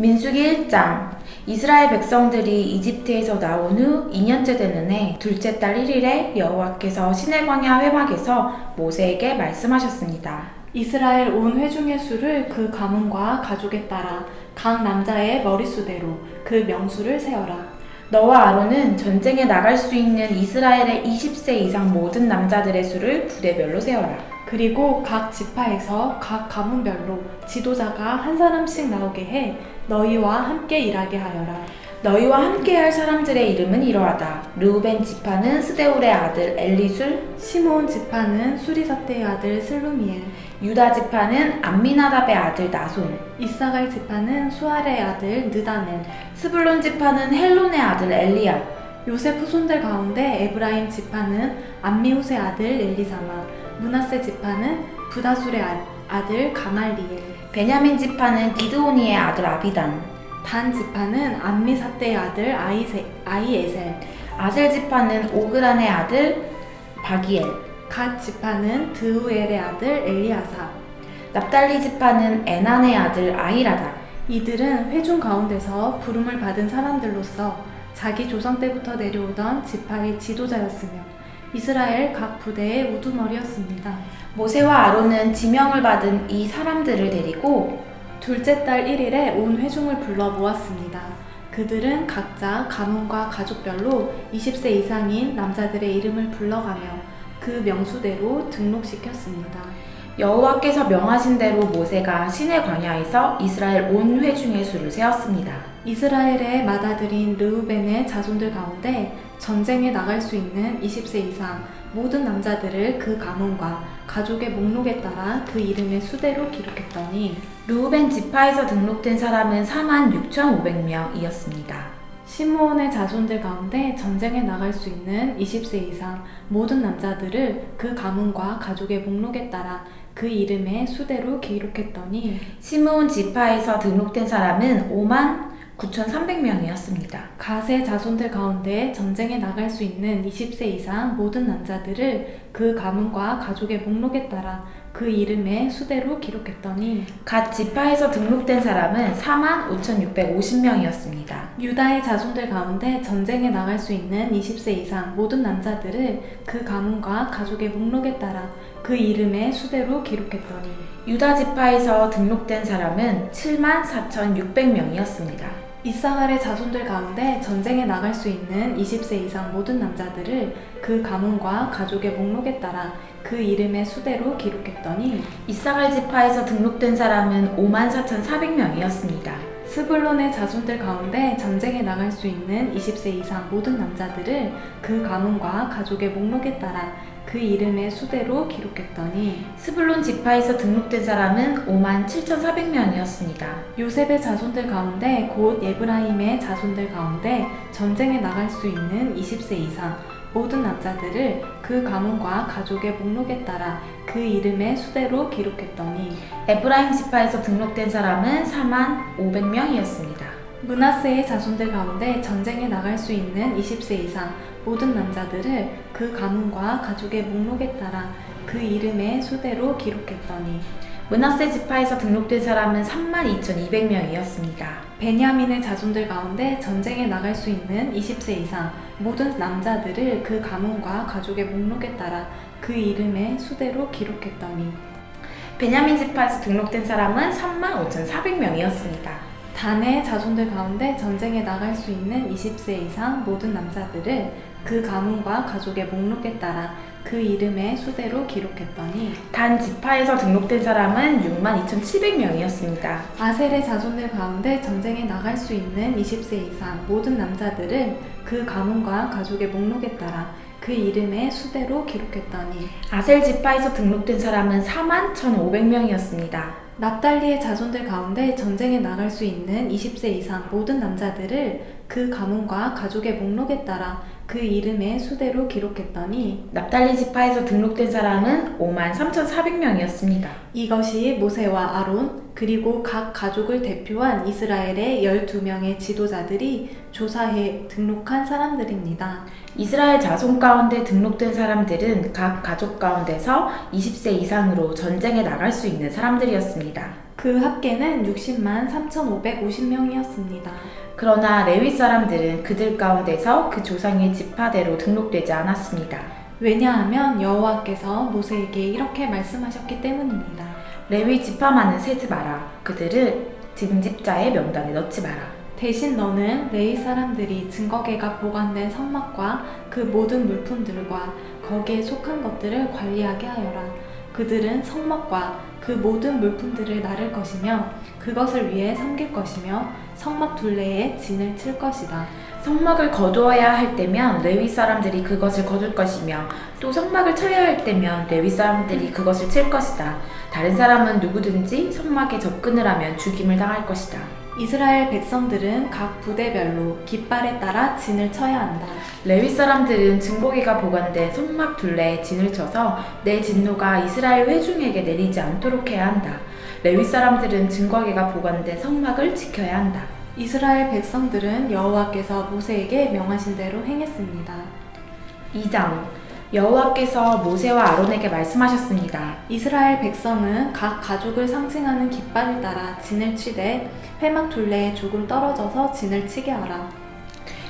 민수기 1장. 이스라엘 백성들이 이집트에서 나온 후 2년째 되는 해 둘째 달 1일에 여호와께서 시내 광야 회막에서 모세에게 말씀하셨습니다. 이스라엘 온 회중의 수를 그 가문과 가족에 따라 각 남자의 머릿수대로 그 명수를 세어라. 너와 아론은 전쟁에 나갈 수 있는 이스라엘의 20세 이상 모든 남자들의 수를 부대별로 세어라. 그리고 각 지파에서 각 가문별로 지도자가 한 사람씩 나오게 해 너희와 함께 일하게 하여라. 너희와 함께할 사람들의 이름은 이러하다. 르우벤 지파는 스데울의 아들 엘리술, 시므온 지파는 수리사테의 아들 슬루미엘, 유다 지파는 암미나답의 아들 나손, 이사갈 지파는 수알의 아들 느다넬, 스불론 지파는 헬론의 아들 엘리압, 요셉 후손들 가운데 에브라임 지파는 암미후스의 아들 엘리사마, 므낫세 지파는 부다술의 아들 가말리엘, 베냐민 지파는 기드오니의 아들 아비단, 단 지파는 암미사떼의 아들 아이에셀, 아셀 지파는 오그란의 아들 바기엘, 갓 지파는 드우엘의 아들 엘리아사. 납달리 지파는 에난의 아들 아히라다. 이들은 회중 가운데서 부름을 받은 사람들로서 자기 조상 때부터 내려오던 지파의 지도자였으며 이스라엘 각 부대의 우두머리였습니다. 모세와 아론은 지명을 받은 이 사람들을 데리고 둘째 달 1일에 온 회중을 불러 모았습니다. 그들은 각자 가문과 가족별로 20세 이상인 남자들의 이름을 불러가며 그 명수대로 등록시켰습니다. 여호와께서 명하신 대로 모세가 시내 광야에서 이스라엘 온 회중의 수를 세었습니다. 이스라엘의 맏아들인 르우벤의 자손들 가운데 전쟁에 나갈 수 있는 20세 이상 모든 남자들을 그 가문과 가족의 목록에 따라 그 이름의 수대로 기록했더니 르우벤 지파에서 등록된 사람은 46,500명이었습니다. 시므온의 자손들 가운데 전쟁에 나갈 수 있는 20세 이상 모든 남자들을 그 가문과 가족의 목록에 따라 그 이름의 수대로 기록했더니 시므온 지파에서 등록된 사람은 59,300명이었습니다. 갓의 자손들 가운데 전쟁에 나갈 수 있는 20세 이상 모든 남자들을 그 가문과 가족의 목록에 따라 그 이름의 수대로 기록했더니 갓 지파에서 등록된 사람은 45,650명이었습니다. 유다의 자손들 가운데 전쟁에 나갈 수 있는 20세 이상 모든 남자들을 그 가문과 가족의 목록에 따라 그 이름의 수대로 기록했더니 유다 지파에서 등록된 사람은 74,600명이었습니다. 이사갈의 자손들 가운데 전쟁에 나갈 수 있는 20세 이상 모든 남자들을 그 가문과 가족의 목록에 따라 그 이름의 수대로 기록했더니 이사갈 지파에서 등록된 사람은 54,400명이었습니다. 스불론의 자손들 가운데 전쟁에 나갈 수 있는 20세 이상 모든 남자들을 그 가문과 가족의 목록에 따라 그 이름의 수대로 기록했더니 스불론 지파에서 등록된 사람은 57,400명이었습니다. 요셉의 자손들 가운데 곧 에브라임의 자손들 가운데 전쟁에 나갈 수 있는 20세 이상 모든 남자들을 그 가문과 가족의 목록에 따라 그 이름의 수대로 기록했더니 에브라임 지파에서 등록된 사람은 45,000명이었습니다. 므낫세의 자손들 가운데 전쟁에 나갈 수 있는 20세 이상 모든 남자들을 그 가문과 가족의 목록에 따라 그 이름의 수대로 기록했더니 므낫세 지파에서 등록된 사람은 32,200명이었습니다. 베냐민의 자손들 가운데 전쟁에 나갈 수 있는 20세 이상 모든 남자들을 그 가문과 가족의 목록에 따라 그 이름의 수대로 기록했더니 베냐민 지파에서 등록된 사람은 35,400명이었습니다. 단의 자손들 가운데 전쟁에 나갈 수 있는 20세 이상 모든 남자들을 그 가문과 가족의 목록에 따라 그 이름의 수대로 기록했더니 단 지파에서 등록된 사람은 62,700명이었습니다. 아셀의 자손들 가운데 전쟁에 나갈 수 있는 20세 이상 모든 남자들을 그 가문과 가족의 목록에 따라 그 이름의 수대로 기록했더니 아셀 지파에서 등록된 사람은 41,500명이었습니다. 납달리의 자손들 가운데 전쟁에 나갈 수 있는 20세 이상 모든 남자들을 그 가문과 가족의 목록에 따라 그 이름의 수대로 기록했더니 납달리 지파에서 등록된 사람은 53,400명이었습니다. 이것이 모세와 아론 그리고 각 가족을 대표한 이스라엘의 12명의 지도자들이 조사해 등록한 사람들입니다. 이스라엘 자손 가운데 등록된 사람들은 각 가족 가운데서 20세 이상으로 전쟁에 나갈 수 있는 사람들이었습니다. 그 합계는 60만 3,550명이었습니다. 그러나 레위 사람들은 그들 가운데서 그 조상의 지파대로 등록되지 않았습니다. 왜냐하면 여호와께서 모세에게 이렇게 말씀하셨기 때문입니다. 레위 지파만은 세지 마라. 그들을 징집자의 명단에 넣지 마라. 대신 너는 레위 사람들이 증거계가 보관된 성막과 그 모든 물품들과 거기에 속한 것들을 관리하게 하여라. 그들은 성막과 그 모든 물품들을 나를 것이며 그것을 위해 섬길 것이며 성막 둘레에 진을 칠 것이다. 성막을 거두어야 할 때면 레위 사람들이 그것을 거둘 것이며 또 성막을 쳐야 할 때면 레위 사람들이 그것을 칠 것이다. 다른 사람은 누구든지 성막에 접근을 하면 죽임을 당할 것이다. 이스라엘 백성들은 각 부대별로 깃발에 따라 진을 쳐야 한다. 레위 사람들은 증거기가 보관된 성막 둘레에 진을 쳐서 내 진노가 이스라엘 회중에게 내리지 않도록 해야 한다. 레위 사람들은 증거기가 보관된 성막을 지켜야 한다. 이스라엘 백성들은 여호와께서 모세에게 명하신 대로 행했습니다. 2장 여호와께서 모세와 아론에게 말씀하셨습니다. 이스라엘 백성은 각 가족을 상징하는 깃발을 따라 진을 치되 회막 둘레에 조금 떨어져서 진을 치게 하라.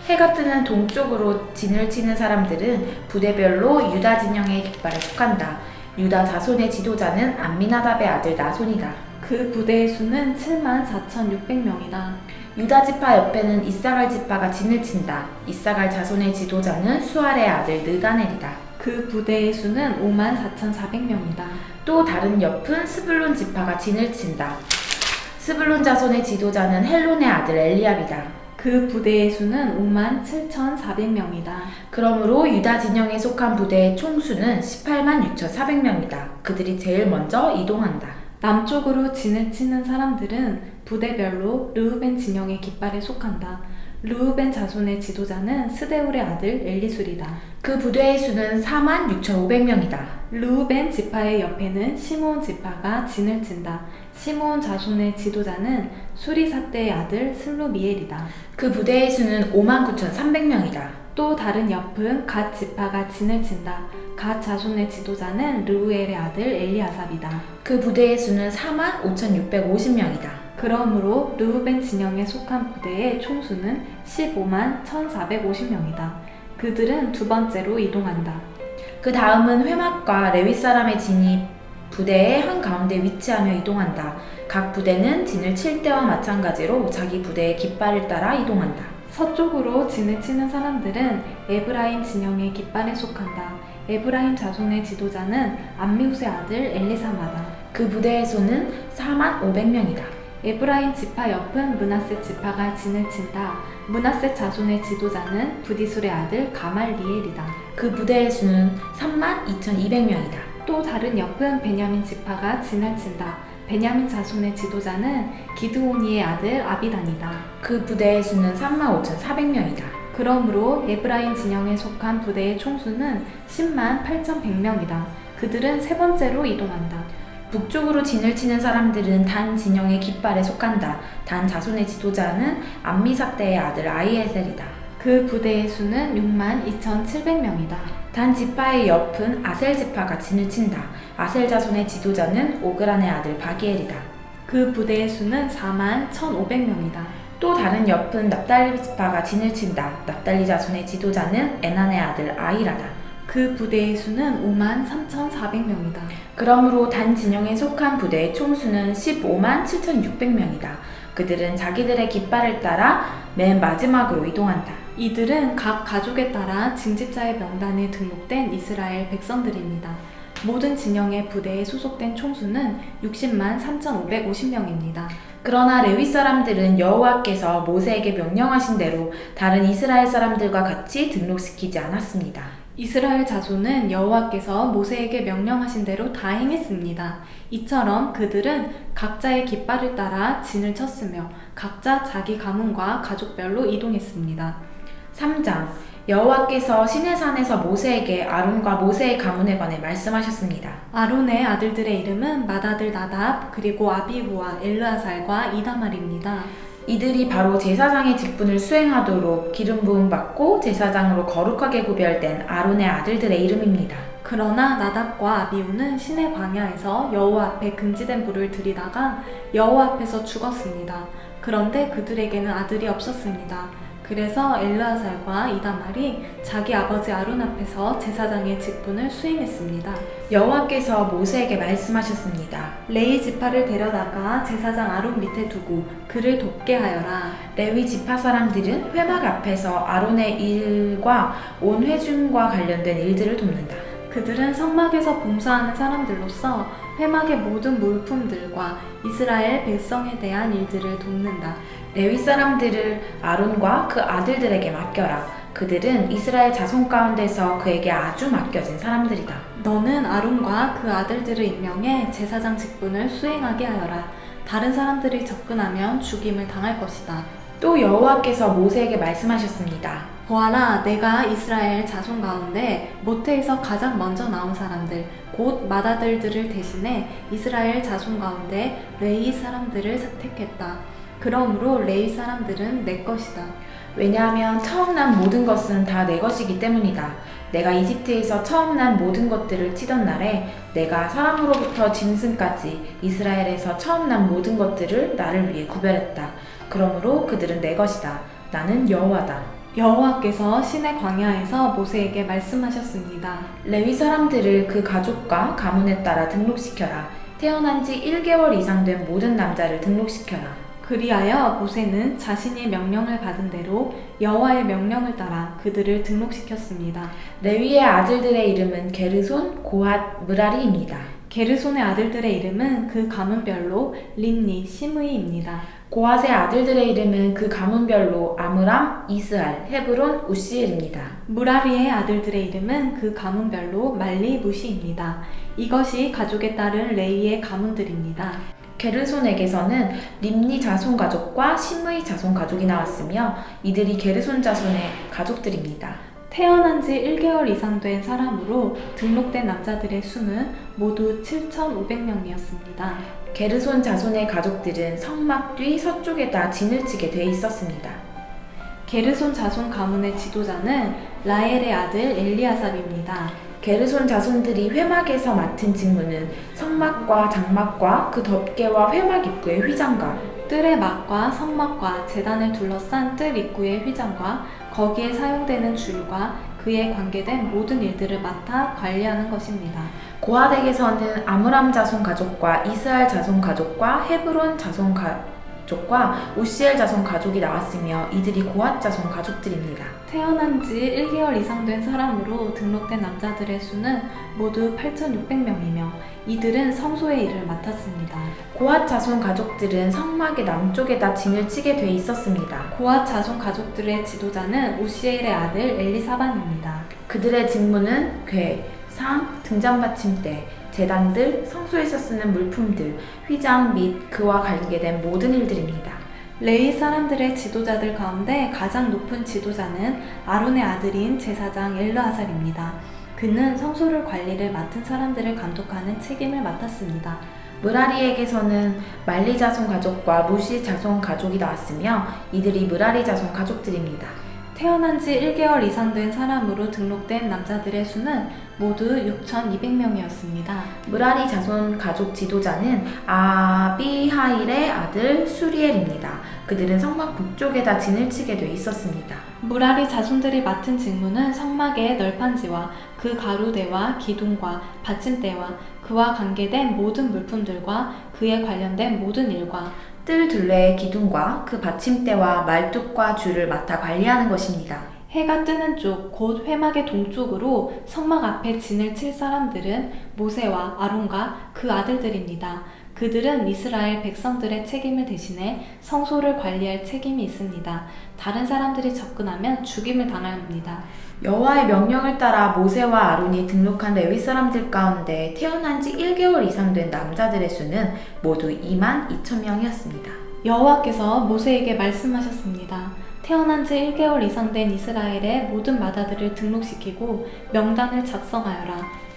해가 뜨는 동쪽으로 진을 치는 사람들은 부대별로 유다 진영의 깃발에 속한다. 유다 자손의 지도자는 암미나답의 아들 나손이다. 그 부대의 수는 7만 4,600명이다. 유다 지파 옆에는 이사갈 지파가 진을 친다. 이사갈 자손의 지도자는 수알의 아들 느다넬이다. 그 부대의 수는 5만 4,400명이다. 또 다른 옆은 스불론 지파가 진을 친다. 스불론 자손의 지도자는 헬론의 아들 엘리압이다. 그 부대의 수는 5만 7,400명이다. 그러므로 유다 진영에 속한 부대의 총수는 18만 6,400명이다. 그들이 제일 먼저 이동한다. 남쪽으로 진을 치는 사람들은 부대별로 르우벤 진영의 깃발에 속한다. 르우벤 자손의 지도자는 스데울의 아들 엘리술이다. 그 부대의 수는 4만 6,500명이다. 르우벤 지파의 옆에는 시므온 지파가 진을 친다. 시므온 자손의 지도자는 수리사떼의 아들 슬루미엘이다. 그 부대의 수는 5만 9,300명이다. 또 다른 옆은 갓 지파가 진을 친다. 갓 자손의 지도자는 르우엘의 아들 엘리아삽이다. 그 부대의 수는 4만 5,650명이다. 그러므로 르우벤 진영에 속한 부대의 총수는 15만 1,450명이다. 그들은 두 번째로 이동한다. 그 다음은 회막과 레위 사람의 진이 부대의 한가운데 위치하며 이동한다. 각 부대는 진을 칠 때와 마찬가지로 자기 부대의 깃발을 따라 이동한다. 서쪽으로 진을 치는 사람들은 에브라임 진영의 깃발에 속한다. 에브라임 자손의 지도자는 암미우스의 아들 엘리사마다. 그 부대의 수는 4만 500명이다. 에브라임 지파 옆은 므낫세 지파가 진을 친다. 므낫세 자손의 지도자는 부디술의 아들 가말리엘이다. 그 부대의 수는 3만 2,200명이다. 또 다른 옆은 베냐민 지파가 진을 친다. 베냐민 자손의 지도자는 기드오니의 아들 아비단이다. 그 부대의 수는 3만 5,400명이다. 그러므로 에브라임 진영에 속한 부대의 총수는 10만 8,100명이다. 그들은 세 번째로 이동한다. 북쪽으로 진을 치는 사람들은 단 진영의 깃발에 속한다. 단 자손의 지도자는 암미삭대의 아들 아이에셀이다. 그 부대의 수는 6만 2,700명이다. 단 지파의 옆은 아셀 지파가 진을 친다. 아셀 자손의 지도자는 오그란의 아들 바기엘이다. 그 부대의 수는 4만 1,500명이다. 또 다른 옆은 납달리 지파가 진을 친다. 납달리 자손의 지도자는 에난의 아들 아히라다. 그 부대의 수는 5만 3,400명이다. 그러므로 단 진영에 속한 부대의 총수는 15만 7,600명이다. 그들은 자기들의 깃발을 따라 맨 마지막으로 이동한다. 이들은 각 가족에 따라 징집자의 명단에 등록된 이스라엘 백성들입니다. 모든 진영의 부대에 소속된 총수는 60만 3,550명입니다. 그러나 레위 사람들은 여호와께서 모세에게 명령하신 대로 다른 이스라엘 사람들과 같이 등록시키지 않았습니다. 이스라엘 자손은 여호와께서 모세에게 명령하신 대로 다 행했습니다. 이처럼 그들은 각자의 깃발을 따라 진을 쳤으며 각자 자기 가문과 가족별로 이동했습니다. 3장 여호와께서 시내산에서 모세에게 아론과 모세의 가문에 관해 말씀하셨습니다. 아론의 아들들의 이름은 맏아들 나답 그리고 아비후와 엘르아살과 이다말입니다. 이들이 바로 제사장의 직분을 수행하도록 기름 부음 받고 제사장으로 거룩하게 구별된 아론의 아들들의 이름입니다. 그러나 나답과 아비후는 시내 광야에서 여호와 앞에 금지된 불을 들이다가 여호와 앞에서 죽었습니다. 그런데 그들에게는 아들이 없었습니다. 그래서 엘르아살과 이다말이 자기 아버지 아론 앞에서 제사장의 직분을 수행했습니다. 여호와께서 모세에게 말씀하셨습니다. 레위 지파를 데려다가 제사장 아론 밑에 두고 그를 돕게 하여라. 레위 지파 사람들은 회막 앞에서 아론의 일과 온 회중과 관련된 일들을 돕는다. 그들은 성막에서 봉사하는 사람들로서 회막의 모든 물품들과 이스라엘 백성에 대한 일들을 돕는다. 레위 사람들을 아론과 그 아들들에게 맡겨라. 그들은 이스라엘 자손 가운데서 그에게 아주 맡겨진 사람들이다. 너는 아론과 그 아들들을 임명해 제사장 직분을 수행하게 하여라. 다른 사람들이 접근하면 죽임을 당할 것이다. 또 여호와께서 모세에게 말씀하셨습니다. 보아라, 내가 이스라엘 자손 가운데 모태에서 가장 먼저 나온 사람들, 곧 맏아들들을 대신해 이스라엘 자손 가운데 레위 사람들을 택했다. 그러므로 레위 사람들은 내 것이다. 왜냐하면 처음 난 모든 것은 다 내 것이기 때문이다. 내가 이집트에서 처음 난 모든 것들을 치던 날에 내가 사람으로부터 짐승까지 이스라엘에서 처음 난 모든 것들을 나를 위해 구별했다. 그러므로 그들은 내 것이다. 나는 여호와다. 여호와께서 시내 광야에서 모세에게 말씀하셨습니다. 레위 사람들을 그 가족과 가문에 따라 등록시켜라. 태어난 지 1개월 이상 된 모든 남자를 등록시켜라. 그리하여 모세는 자신이 명령을 받은 대로 여호와의 명령을 따라 그들을 등록시켰습니다. 레위의 아들들의 이름은 게르손, 고핫, 므라리입니다. 게르손의 아들들의 이름은 그 가문별로 림니, 시므이입니다. 고핫의 아들들의 이름은 그 가문별로 아므람, 이스할, 헤브론, 우시엘입니다. 무라리의 아들들의 이름은 그 가문별로 말리, 무시입니다. 이것이 가족에 따른 레위의 가문들입니다. 게르손에게서는 림니 자손 가족과 시므이 자손 가족이 나왔으며 이들이 게르손 자손의 가족들입니다. 태어난 지 1개월 이상 된 사람으로 등록된 남자들의 수는 모두 7,500명이었습니다. 게르손 자손의 가족들은 성막 뒤 서쪽에다 진을 치게 돼 있었습니다. 게르손 자손 가문의 지도자는 라엘의 아들 엘리아삽입니다. 게르손 자손들이 회막에서 맡은 직무는 성막과 장막과 그 덮개와 회막 입구의 휘장과 뜰의 막과 성막과 제단을 둘러싼 뜰 입구의 휘장과 거기에 사용되는 줄과 그에 관계된 모든 일들을 맡아 관리하는 것입니다. 고핫에게서는 아므람 자손 가족과 이스할 자손 가족과 헤브론 자손 가족과 우시엘 자손 가족이 나왔으며 이들이 고핫 자손 가족들입니다. 태어난 지 1개월 이상 된 사람으로 등록된 남자들의 수는 모두 8,600명이며 이들은 성소의 일을 맡았습니다. 고핫 자손 가족들은 성막의 남쪽에다 진을 치게 돼 있었습니다. 고핫 자손 가족들의 지도자는 우시엘의 아들 엘리사반입니다. 그들의 직무는 궤, 상, 등잔 받침대, 제단들, 성소에서 쓰는 물품들, 휘장 및 그와 관계된 모든 일들입니다. 레위 사람들의 지도자들 가운데 가장 높은 지도자는 아론의 아들인 제사장 엘르아살입니다. 그는 성소를 관리를 맡은 사람들을 감독하는 책임을 맡았습니다. 므라리에게서는 말리 자손 가족과 무시 자손 가족이 나왔으며 이들이 므라리 자손 가족들입니다. 태어난 지 1개월 이상 된 사람으로 등록된 남자들의 수는 모두 6,200명이었습니다. 므라리 자손 가족 지도자는 아비하일의 아들 수리엘입니다. 그들은 성막 북쪽에다 진을 치게 돼 있었습니다. 무라리 자손들이 맡은 직무는 성막의 널판지와 그 가로대와 기둥과 받침대와 그와 관계된 모든 물품들과 그에 관련된 모든 일과 뜰 둘레의 기둥과 그 받침대와 말뚝과 줄을 맡아 관리하는 것입니다. 해가 뜨는 쪽, 곧 회막의 동쪽으로 성막 앞에 진을 칠 사람들은 모세와 아론과 그 아들들입니다. 그들은 이스라엘 백성들의 책임을 대신해 성소를 관리할 책임이 있습니다. 다른 사람들이 접근하면 죽임을 당합니다. 여호와의 명령을 따라 모세와 아론이 등록한 레위 사람들 가운데 태어난 지 1개월 이상 된 남자들의 수는 모두 22,000명이었습니다. 여호와께서 모세에게 말씀하셨습니다. 태어난 지 1개월 이상 된 이스라엘의 모든 맏아들을 등록시키고 명단을 작성하여라.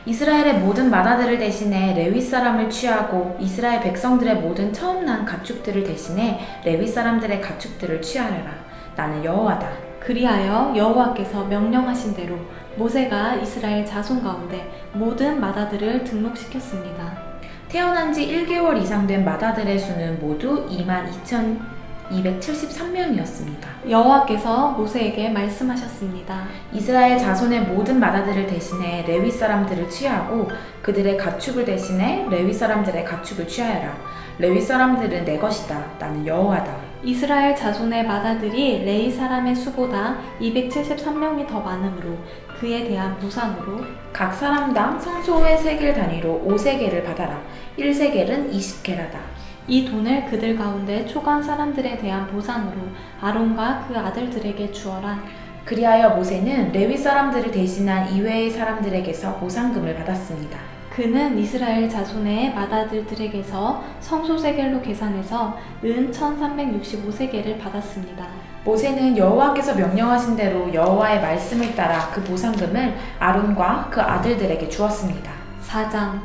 이스라엘의 모든 맏아들을 대신해 레위 사람을 취하고 이스라엘 백성들의 모든 처음 난 가축들을 대신해 레위 사람들의 가축들을 취하여라. 나는 여호와다. 그리하여 여호와께서 명령하신 대로 모세가 이스라엘 자손 가운데 모든 맏아들을 등록시켰습니다. 태어난 지 1개월 이상 된 맏아들의 수는 모두 22,273명이었습니다. 여호와께서 모세에게 말씀하셨습니다. 이스라엘 자손의 모든 맏아들을 대신해 레위 사람들을 취하고 그들의 가축을 대신해 레위 사람들의 가축을 취하여라. 레위 사람들은 내 것이다. 나는 여호와다. 이스라엘 자손의 맏아들이 레위 사람의 수보다 273명이 더 많으므로 그에 대한 보상으로 각 사람당 성소의 세겔 단위로 5세겔을 받아라. 1세겔은 20게라다. 이 돈을 그들 가운데 초간 사람들에 대한 보상으로 아론과 그 아들들에게 주어라. 그리하여 모세는 레위 사람들을 대신한 이외의 사람들에게서 보상금을 받았습니다. 그는 이스라엘 자손의 맏아들들에게서 성소세겔로 계산해서 은 1365세겔을 받았습니다. 모세는 여호와께서 명령하신 대로 여호와의 말씀을 따라 그 보상금을 아론과 그 아들들에게 주었습니다. 4장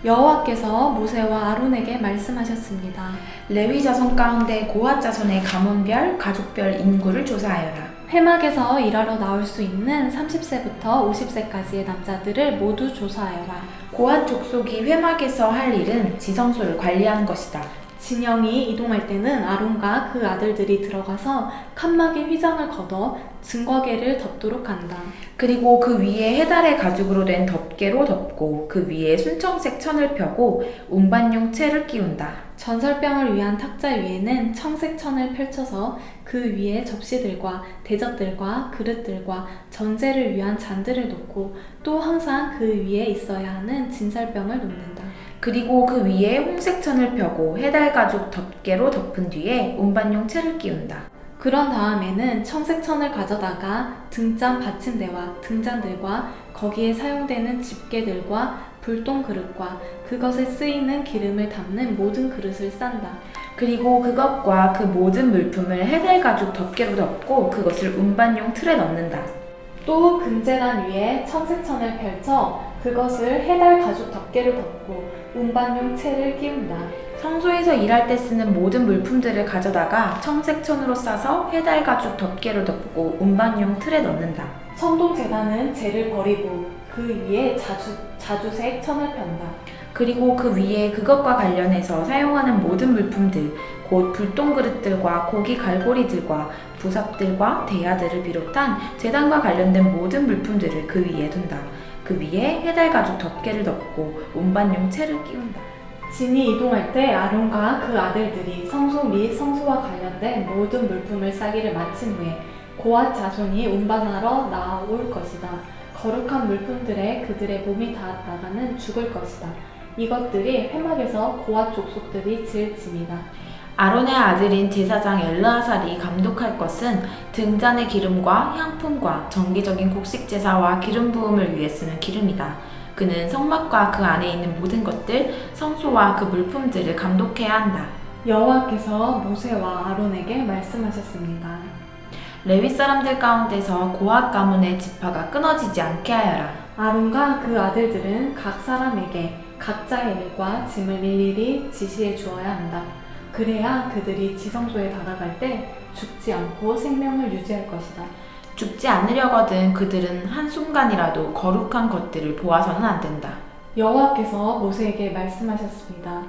여호와께서 모세와 아론에게 말씀하셨습니다. 레위 자손 가운데 고핫 자손의 가문별, 가족별 인구를 조사하여라. 회막에서 일하러 나올 수 있는 30세부터 50세까지의 남자들을 모두 조사하여라. 고핫 족속이 회막에서 할 일은 지성소를 관리하는 것이다. 진영이 이동할 때는 아론과 그 아들들이 들어가서 칸막이 휘장을 걷어 증거계를 덮도록 한다. 그리고 그 위에 해달의 가죽으로 된 덮개로 덮고 그 위에 순청색 천을 펴고 운반용 채를 끼운다. 전설병을 위한 탁자 위에는 청색 천을 펼쳐서 그 위에 접시들과 대접들과 그릇들과 전제를 위한 잔들을 놓고 또 항상 그 위에 있어야 하는 진설병을 놓는다. 그리고 그 위에 홍색 천을 펴고 해달 가죽 덮개로 덮은 뒤에 운반용 채를 끼운다. 그런 다음에는 청색 천을 가져다가 등잔 받침대와 등잔들과 거기에 사용되는 집게들과 불똥 그릇과 그것에 쓰이는 기름을 담는 모든 그릇을 싼다. 그리고 그것과 그 모든 물품을 해달 가죽 덮개로 덮고 그것을 운반용 틀에 넣는다. 또 금제단 위에 청색 천을 펼쳐 그것을 해달 가죽 덮개로 덮고 운반용 채를 끼운다. 성소에서 일할 때 쓰는 모든 물품들을 가져다가 청색 천으로 싸서 해달 가죽 덮개로 덮고 운반용 틀에 넣는다. 성동 제단은 재를 버리고 그 위에 자주색 천을 편다. 그리고 그 위에 그것과 관련해서 사용하는 모든 물품들, 곧 불똥 그릇들과 고기 갈고리들과 부삽들과 대야들을 비롯한 제단과 관련된 모든 물품들을 그 위에 둔다. 그 위에 해달 가죽 덮개를 덮고 운반용 채를 끼운다. 진이 이동할 때 아론과 그 아들들이 성소 및 성소와 관련된 모든 물품을 싸기를 마친 후에 고핫 자손이 운반하러 나올 것이다. 거룩한 물품들에 그들의 몸이 닿았다가는 죽을 것이다. 이것들이 회막에서 고핫 족속들이 질 짐이다. 아론의 아들인 제사장 엘르아살이 감독할 것은 등잔의 기름과 향품과 정기적인 곡식 제사와 기름 부음을 위해 쓰는 기름이다. 그는 성막과 그 안에 있는 모든 것들, 성소와 그 물품들을 감독해야 한다. 여호와께서 모세와 아론에게 말씀하셨습니다. 레위 사람들 가운데서 고핫 가문의 지파가 끊어지지 않게 하여라. 아론과 그 아들들은 각 사람에게 각자의 일과 짐을 일일이 지시해 주어야 한다. 그래야 그들이 지성소에 다가갈 때 죽지 않고 생명을 유지할 것이다. 죽지 않으려거든 그들은 한순간이라도 거룩한 것들을 보아서는 안 된다. 여호와께서 모세에게 말씀하셨습니다.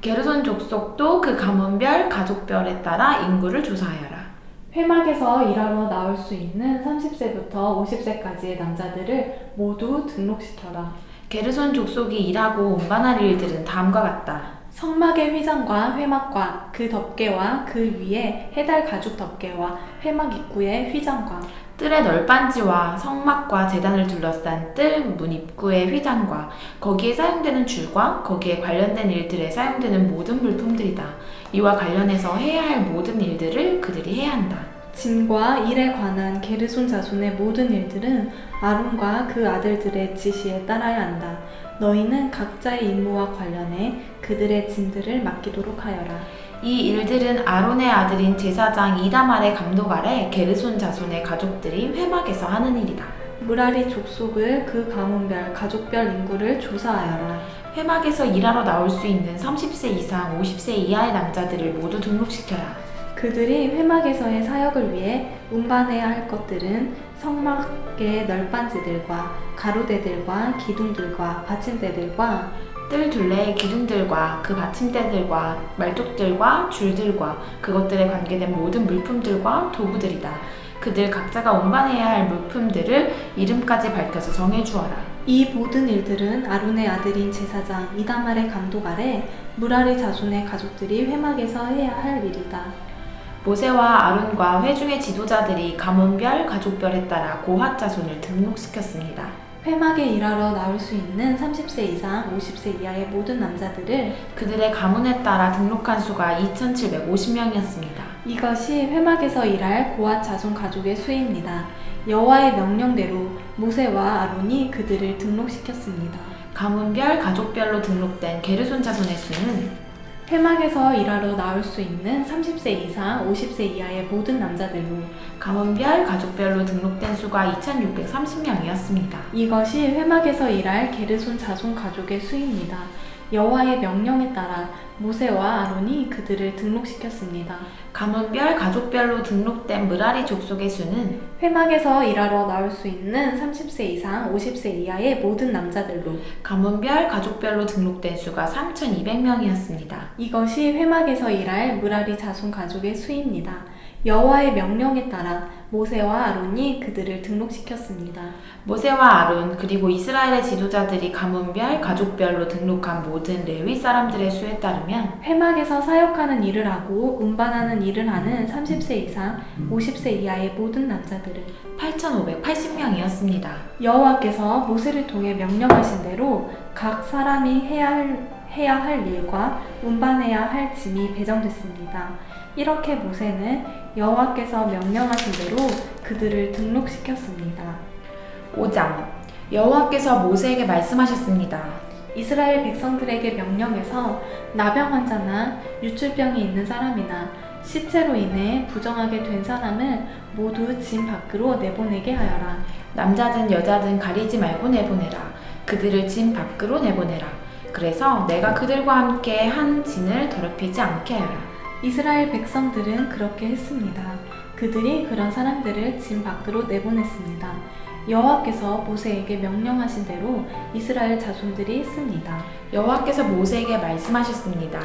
게르손 족속도 그 가문별, 가족별에 따라 인구를 조사하여라. 회막에서 일하러 나올 수 있는 30세부터 50세까지의 남자들을 모두 등록시켜라. 게르손 족속이 일하고 운반할 일들은 다음과 같다. 성막의 휘장과 회막과 그 덮개와 그 위에 해달 가죽 덮개와 회막 입구의 휘장과 뜰의 널빤지와 성막과 제단을 둘러싼 뜰 문 입구의 휘장과 거기에 사용되는 줄과 거기에 관련된 일들에 사용되는 모든 물품들이다. 이와 관련해서 해야 할 모든 일들을 그들이 해야 한다. 짐과 일에 관한 게르손 자손의 모든 일들은 아론과 그 아들들의 지시에 따라야 한다. 너희는 각자의 임무와 관련해 그들의 짐들을 맡기도록 하여라. 이 일들은 아론의 아들인 제사장 이다말의 감독 아래 게르손 자손의 가족들이 회막에서 하는 일이다. 무라리 족속을 그 가문별, 가족별 인구를 조사하여라. 회막에서 일하러 나올 수 있는 30세 이상 50세 이하의 남자들을 모두 등록시켜라. 그들이 회막에서의 사역을 위해 운반해야 할 것들은 성막의 널빤지들과 가로대들과 기둥들과 받침대들과 뜰 둘레의 기둥들과 그 받침대들과 말뚝들과 줄들과 그것들에 관계된 모든 물품들과 도구들이다. 그들 각자가 운반해야 할 물품들을 이름까지 밝혀서 정해주어라. 이 모든 일들은 아론의 아들인 제사장 이다말의 감독 아래 무라리 자손의 가족들이 회막에서 해야 할 일이다. 모세와 아론과 회중의 지도자들이 가문별, 가족별에 따라 고핫 자손을 등록시켰습니다. 회막에 일하러 나올 수 있는 30세 이상 50세 이하의 모든 남자들을 그들의 가문에 따라 등록한 수가 2,750명이었습니다. 이것이 회막에서 일할 고핫 자손 가족의 수입니다. 여호와의 명령대로 모세와 아론이 그들을 등록시켰습니다. 가문별, 가족별로 등록된 게르손 자손의 수는 회막에서 일하러 나올 수 있는 30세 이상 50세 이하의 모든 남자들로 가문별, 가족별로 등록된 수가 2,630명이었습니다. 이것이 회막에서 일할 게르손 자손 가족의 수입니다. 여호와의 명령에 따라 모세와 아론이 그들을 등록시켰습니다. 가문별, 가족별로 등록된 므라리 족속의 수는 회막에서 일하러 나올 수 있는 30세 이상 50세 이하의 모든 남자들로 가문별, 가족별로 등록된 수가 3,200명이었습니다. 이것이 회막에서 일할 므라리 자손 가족의 수입니다. 여호와의 명령에 따라 모세와 아론이 그들을 등록시켰습니다. 모세와 아론 그리고 이스라엘의 지도자들이 가문별, 가족별로 등록한 모든 레위 사람들의 수에 따르면 회막에서 사역하는 일을 하고 운반하는 일을 하는 30세 이상 50세 이하의 모든 남자들은 8,580명이었습니다. 여호와께서 모세를 통해 명령하신 대로 각 사람이 해야 할 일과 운반해야 할 짐이 배정됐습니다. 이렇게 모세는 여호와께서 명령하신 대로 그들을 등록시켰습니다. 5장 여호와께서 모세에게 말씀하셨습니다. 이스라엘 백성들에게 명령해서 나병 환자나 유출병이 있는 사람이나 시체로 인해 부정하게 된 사람을 모두 짐 밖으로 내보내게 하여라. 남자든 여자든 가리지 말고 내보내라. 그들을 짐 밖으로 내보내라. 그래서 내가 그들과 함께 한 진을 더럽히지 않게 하여라. 이스라엘 백성들은 그렇게 했습니다. 그들이 그런 사람들을 짐 밖으로 내보냈습니다. 여호와께서 모세에게 명령하신 대로 이스라엘 자손들이 했습니다. 여호와께서 모세에게 말씀하셨습니다.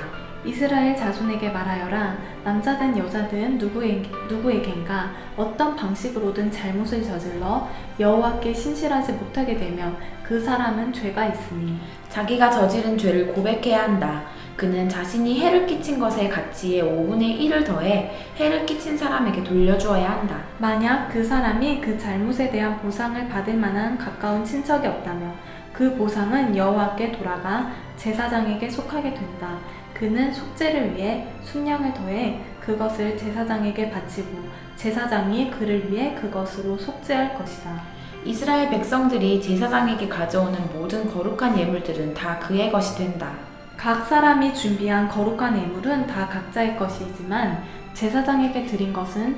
이스라엘 자손에게 말하여라. 남자든 여자든 누구에겐가 어떤 방식으로든 잘못을 저질러 여호와께 신실하지 못하게 되면 그 사람은 죄가 있으니 자기가 저지른 죄를 고백해야 한다. 그는 자신이 해를 끼친 것의 가치의 5분의 1을 더해 해를 끼친 사람에게 돌려주어야 한다. 만약 그 사람이 그 잘못에 대한 보상을 받을 만한 가까운 친척이 없다면 그 보상은 여호와께 돌아가 제사장에게 속하게 된다. 그는 속죄를 위해 순양을 더해 그것을 제사장에게 바치고 제사장이 그를 위해 그것으로 속죄할 것이다. 이스라엘 백성들이 제사장에게 가져오는 모든 거룩한 예물들은 다 그의 것이 된다. 각 사람이 준비한 거룩한 예물은 다 각자의 것이지만 제사장에게 드린 것은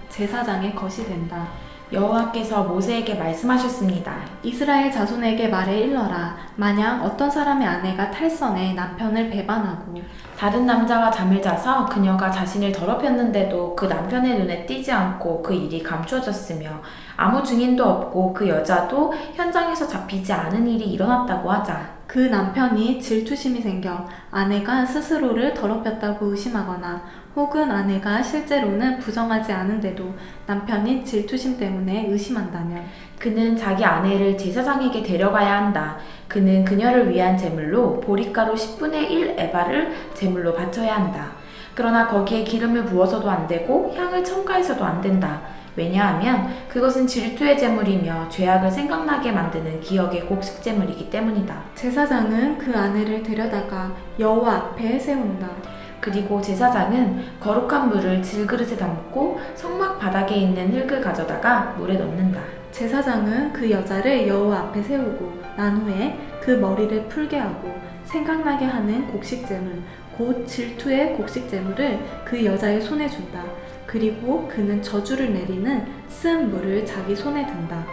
제사장의 것이 된다. 여호와께서 모세에게 말씀하셨습니다. 이스라엘 자손에게 말해 일러라. 만약 어떤 사람의 아내가 탈선해 남편을 배반하고 다른 남자와 잠을 자서 그녀가 자신을 더럽혔는데도 그 남편의 눈에 띄지 않고 그 일이 감춰졌으며 아무 증인도 없고 그 여자도 현장에서 잡히지 않은 일이 일어났다고 하자. 그 남편이 질투심이 생겨 아내가 스스로를 더럽혔다고 의심하거나 혹은 아내가 실제로는 부정하지 않은데도 남편이 질투심 때문에 의심한다면 그는 자기 아내를 제사장에게 데려가야 한다. 그는 그녀를 위한 제물로 보리가루 10분의 1 에바를 제물로 바쳐야 한다. 그러나 거기에 기름을 부어서도 안 되고 향을 첨가해서도 안 된다. 왜냐하면 그것은 질투의 제물이며 죄악을 생각나게 만드는 기억의 곡식 제물이기 때문이다. 제사장은 그 아내를 데려다가 여호와 앞에 세운다. 그리고 제사장은 거룩한 물을 질그릇에 담고 성막 바닥에 있는 흙을 가져다가 물에 넣는다. 제사장은 그 여자를 여호와 앞에 세우고 난 후에 그 머리를 풀게 하고 생각나게 하는 곡식제물 곧 질투의 곡식제물을 그 여자의 손에 준다. 그리고 그는 저주를 내리는 쓴 물을 자기 손에 든다.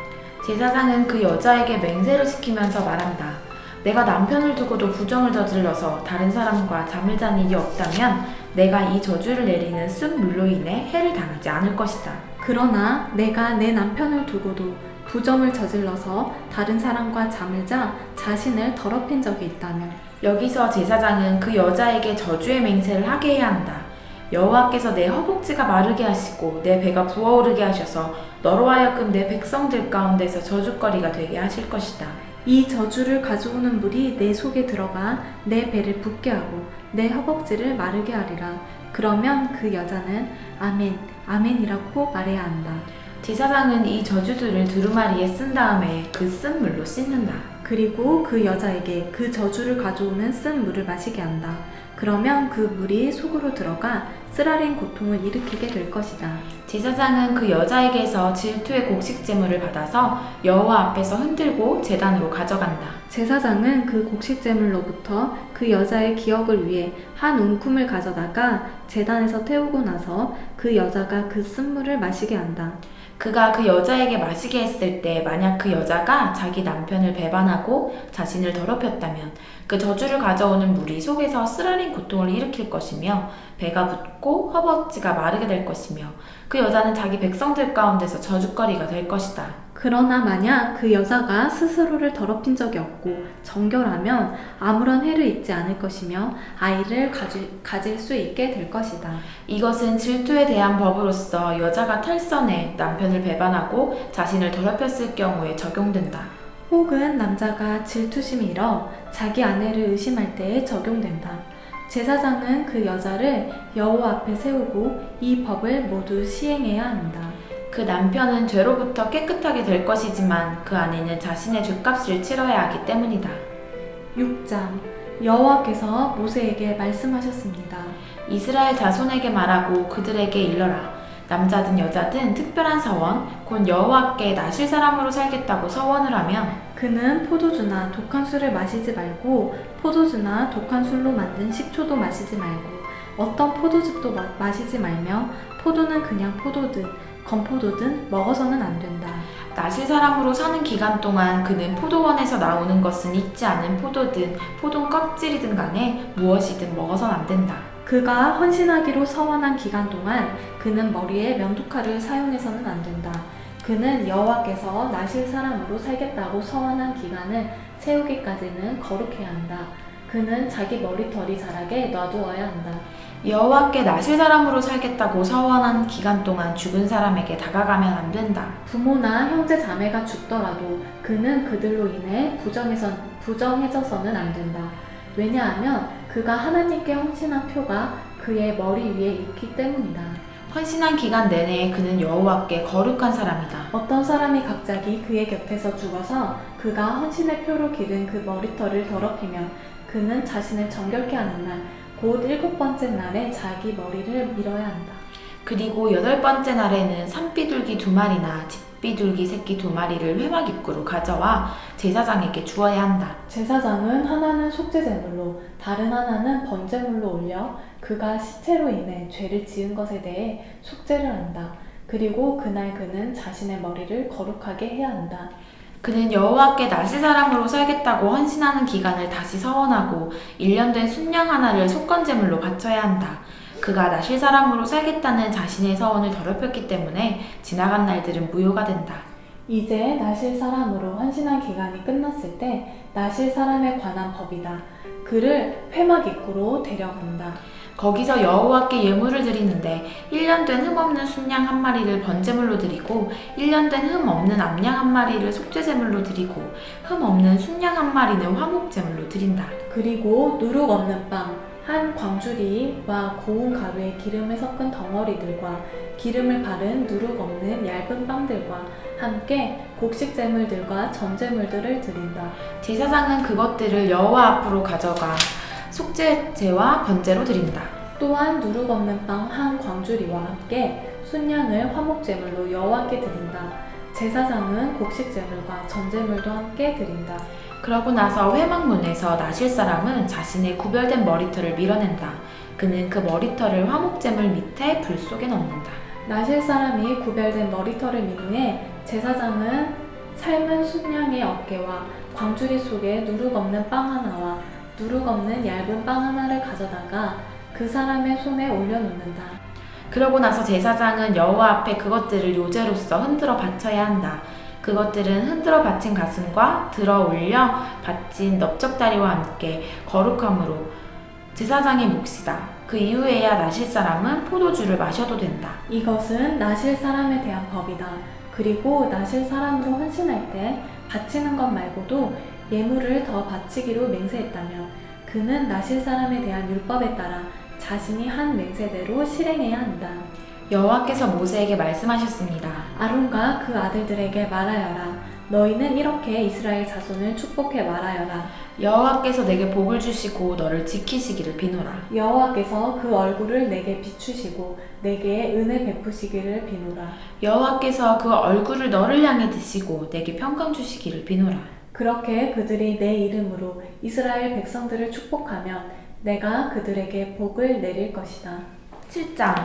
제사장은 그 여자에게 맹세를 시키면서 말한다. 내가 남편을 두고도 부정을 저질러서 다른 사람과 잠을 잔 일이 없다면 내가 이 저주를 내리는 쓴 물로 인해 해를 당하지 않을 것이다. 그러나 내가 내 남편을 두고도 부정을 저질러서 다른 사람과 잠을 자 자신을 더럽힌 적이 있다면 여기서 제사장은 그 여자에게 저주의 맹세를 하게 해야 한다. 여호와께서 내 허벅지가 마르게 하시고 내 배가 부어오르게 하셔서 너로 하여금 내 백성들 가운데서 저주거리가 되게 하실 것이다. 이 저주를 가져오는 물이 내 속에 들어가 내 배를 붓게 하고 내 허벅지를 마르게 하리라. 그러면 그 여자는 아멘, 아멘이라고 말해야 한다. 제사장은 이 저주들을 두루마리에 쓴 다음에 그 쓴 물로 씻는다. 그리고 그 여자에게 그 저주를 가져오는 쓴 물을 마시게 한다. 그러면 그 물이 속으로 들어가 쓰라린 고통을 일으키게 될 것이다. 제사장은 그 여자에게서 질투의 곡식 제물을 받아서 여호와 앞에서 흔들고 제단으로 가져간다. 제사장은 그 곡식제물로부터 그 여자의 기억을 위해 한 움큼을 가져다가 제단에서 태우고 나서 그 여자가 그 쓴물을 마시게 한다. 그가 그 여자에게 마시게 했을 때 만약 그 여자가 자기 남편을 배반하고 자신을 더럽혔다면 그 저주를 가져오는 물이 속에서 쓰라린 고통을 일으킬 것이며 배가 붓고 허벅지가 마르게 될 것이며 그 여자는 자기 백성들 가운데서 저주거리가 될 것이다. 그러나 만약 그 여자가 스스로를 더럽힌 적이 없고 정결하면 아무런 해를 입지 않을 것이며 아이를 가질 수 있게 될 것이다. 이것은 질투에 대한 법으로서 여자가 탈선해 남편을 배반하고 자신을 더럽혔을 경우에 적용된다. 혹은 남자가 질투심이 일어 자기 아내를 의심할 때에 적용된다. 제사장은 그 여자를 여호와 앞에 세우고 이 법을 모두 시행해야 한다. 그 남편은 죄로부터 깨끗하게 될 것이지만 그 아내는 자신의 죄값을 치러야 하기 때문이다. 6장 여호와께서 모세에게 말씀하셨습니다. 이스라엘 자손에게 말하고 그들에게 일러라. 남자든 여자든 특별한 서원, 곧 여호와께 나실 사람으로 살겠다고 서원을 하면 그는 포도주나 독한 술을 마시지 말고 포도주나 독한 술로 만든 식초도 마시지 말고 어떤 포도즙도 마시지 말며 포도는 그냥 포도든 건포도든 먹어서는 안 된다. 나실 사람으로 사는 기간 동안 그는 포도원에서 나오는 것은 익지 않은 포도든 포도 껍질이든 간에 무엇이든 먹어선 안 된다. 그가 헌신하기로 서원한 기간 동안 그는 머리에 면도칼을 사용해서는 안 된다. 그는 여호와께서 나실 사람으로 살겠다고 서원한 기간을 채우기까지는 거룩해야 한다. 그는 자기 머리털이 자라게 놔두어야 한다. 여호와께 나실 사람으로 살겠다고 서원한 기간 동안 죽은 사람에게 다가가면 안 된다. 부모나 형제 자매가 죽더라도 그는 그들로 인해 부정해져서는 안 된다. 왜냐하면 그가 하나님께 헌신한 표가 그의 머리 위에 있기 때문이다. 헌신한 기간 내내 그는 여호와께 거룩한 사람이다. 어떤 사람이 갑자기 그의 곁에서 죽어서 그가 헌신의 표로 기른 그 머리털을 더럽히면 그는 자신을 정결케 하는 날, 곧 7번째 날에 자기 머리를 밀어야 한다. 그리고 8번째 날에는 산비둘기 2마리나 집비둘기 새끼 2마리를 회막 입구로 가져와 제사장에게 주어야 한다. 제사장은 하나는 속죄제물로 다른 하나는 번제물로 올려 그가 시체로 인해 죄를 지은 것에 대해 속죄를 한다. 그리고 그날 그는 자신의 머리를 거룩하게 해야 한다. 그는 여호와께 나실 사람으로 살겠다고 헌신하는 기간을 다시 서원하고 1년 된 순양 하나를 속건제물로 바쳐야 한다. 그가 나실 사람으로 살겠다는 자신의 서원을 더럽혔기 때문에 지나간 날들은 무효가 된다. 이제 나실 사람으로 헌신한 기간이 끝났을 때 나실 사람에 관한 법이다. 그를 회막 입구로 데려간다. 거기서 여호와께 예물을 드리는데 1년 된 흠없는 순양 1마리를 번제물로 드리고 1년 된 흠없는 암양 1마리를 속죄제물로 드리고 흠없는 순양 1마리는 화목제물로 드린다. 그리고 누룩 없는 빵 한 광주리와 고운 가루에 기름을 섞은 덩어리들과 기름을 바른 누룩 없는 얇은 빵들과 함께 곡식제물들과 전제물들을 드린다. 제사장은 그것들을 여호와 앞으로 가져가 속죄제와 번제로 드린다. 또한 누룩 없는 빵 한 광주리와 함께 순양을 화목제물로 여호와께 드린다. 제사장은 곡식제물과 전제물도 함께 드린다. 그러고 나서 회막문에서 나실 사람은 자신의 구별된 머리털을 밀어낸다. 그는 그 머리털을 화목제물 밑에 불 속에 넣는다. 나실 사람이 구별된 머리털을 민 후에 제사장은 삶은 순양의 어깨와 광주리 속에 누룩 없는 빵 하나와 누룩 없는 얇은 빵 하나를 가져다가 그 사람의 손에 올려놓는다. 그러고 나서 제사장은 여호와 앞에 그것들을 요제로서 흔들어 바쳐야 한다. 그것들은 흔들어 바친 가슴과 들어 올려 바친 넓적다리와 함께 거룩함으로 제사장의 몫이다. 그 이후에야 나실 사람은 포도주를 마셔도 된다. 이것은 나실 사람에 대한 법이다. 그리고 나실 사람으로 헌신할 때 바치는 것 말고도 예물을 더 바치기로 맹세했다며 그는 나실 사람에 대한 율법에 따라 자신이 한 맹세대로 실행해야 한다. 여호와께서 모세에게 말씀하셨습니다. 아론과 그 아들들에게 말하여라. 너희는 이렇게 이스라엘 자손을 축복해 말하여라. 여호와께서 내게 복을 주시고 너를 지키시기를 비노라. 여호와께서 그 얼굴을 내게 비추시고 내게 은혜 베푸시기를 비노라. 여호와께서 그 얼굴을 너를 향해 드시고 내게 평강 주시기를 비노라. 그렇게 그들이 내 이름으로 이스라엘 백성들을 축복하면 내가 그들에게 복을 내릴 것이다. 7장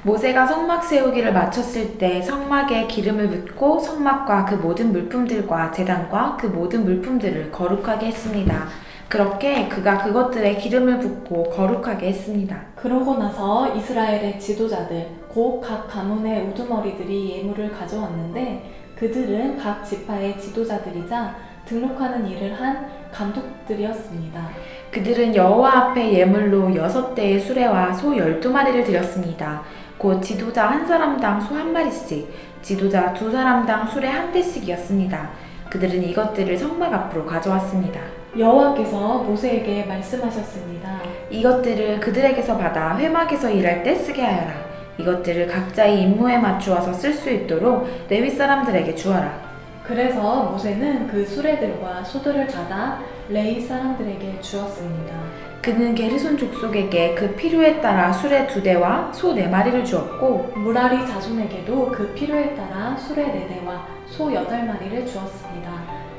모세가 성막 세우기를 마쳤을 때 성막에 기름을 붓고 성막과 그 모든 물품들과 제단과 그 모든 물품들을 거룩하게 했습니다. 그렇게 그가 그것들에 기름을 붓고 거룩하게 했습니다. 그러고 나서 이스라엘의 지도자들 곧 각 가문의 우두머리들이 예물을 가져왔는데 그들은 각 지파의 지도자들이자 등록하는 일을 한 감독들이었습니다. 그들은 여호와 앞에 예물로 6대의 수레와 소 12마리를 드렸습니다. 곧 지도자 한 사람당 소 한 마리씩, 지도자 두 사람당 수레 한 대씩이었습니다. 그들은 이것들을 성막 앞으로 가져왔습니다. 여호와께서 모세에게 말씀하셨습니다. 이것들을 그들에게서 받아 회막에서 일할 때 쓰게 하여라. 이것들을 각자의 임무에 맞추어서 쓸 수 있도록 레위 사람들에게 주어라. 그래서 모세는 그 수레들과 소들을 받아 레위 사람들에게 주었습니다. 그는 게르손 족속에게 그 필요에 따라 수레 2대와 소 4마리를 주었고 무라리 자손에게도 그 필요에 따라 수레 4대와 소 8마리를 주었습니다.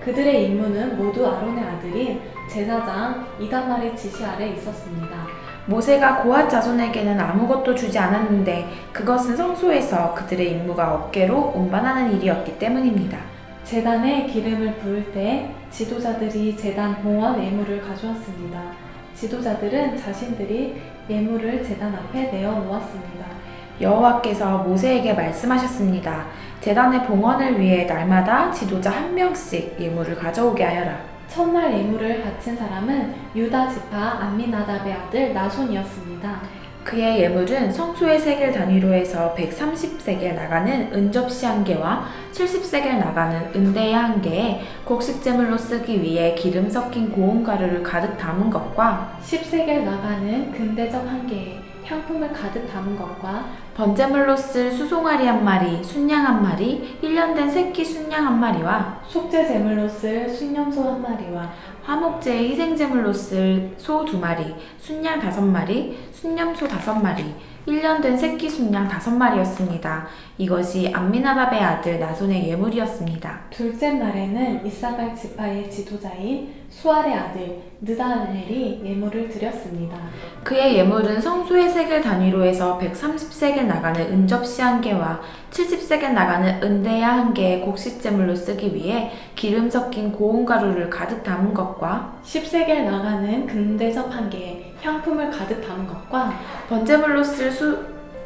그들의 임무는 모두 아론의 아들인 제사장 이다말의 지시 아래 있었습니다. 모세가 고앗 자손에게는 아무것도 주지 않았는데 그것은 성소에서 그들의 임무가 어깨로 운반하는 일이었기 때문입니다. 제단에 기름을 부을 때 지도자들이 제단 봉헌 예물을 가져왔습니다. 지도자들은 자신들이 예물을 제단 앞에 내어 놓았습니다. 여호와께서 모세에게 말씀하셨습니다. 제단의 봉헌을 위해 날마다 지도자 한 명씩 예물을 가져오게 하여라. 첫날 예물을 바친 사람은 유다 지파 암미나답의 아들 나손이었습니다. 그의 예물은 성소의 세겔 단위로 해서 130세겔 나가는 은접시 한 개와 70세겔 나가는 은대야 한 개에 곡식제물로 쓰기 위해 기름 섞인 고운 가루를 가득 담은 것과 10세겔 나가는 금대접 한 개에 향품을 가득 담은 것과 번제물로 쓸 수송아리 한 마리, 순양 한 마리, 1년 된 새끼 순양 한 마리와 속죄 제물로 쓸 순념소 한 마리와 화목제의 희생제물로 쓸 소 2마리, 순양 5마리, 순념소 5마리, 1년 된 새끼 순양 5마리였습니다. 이것이 암미나답의 아들 나손의 예물이었습니다. 둘째 날에는 이사갈 지파의 지도자인 수알의 아들 느다넬이 예물을 드렸습니다. 그의 예물은 성소의 세겔 단위로 해서 130세겔 나가는 은접시 한 개와 70세겔 나가는 은대야 한 개의 곡식제물로 쓰기 위해 기름 섞인 고운 가루를 가득 담은 것과 10세겔 나가는 금대접 한 개에 향품을 가득 담은 것과 번제물로 쓸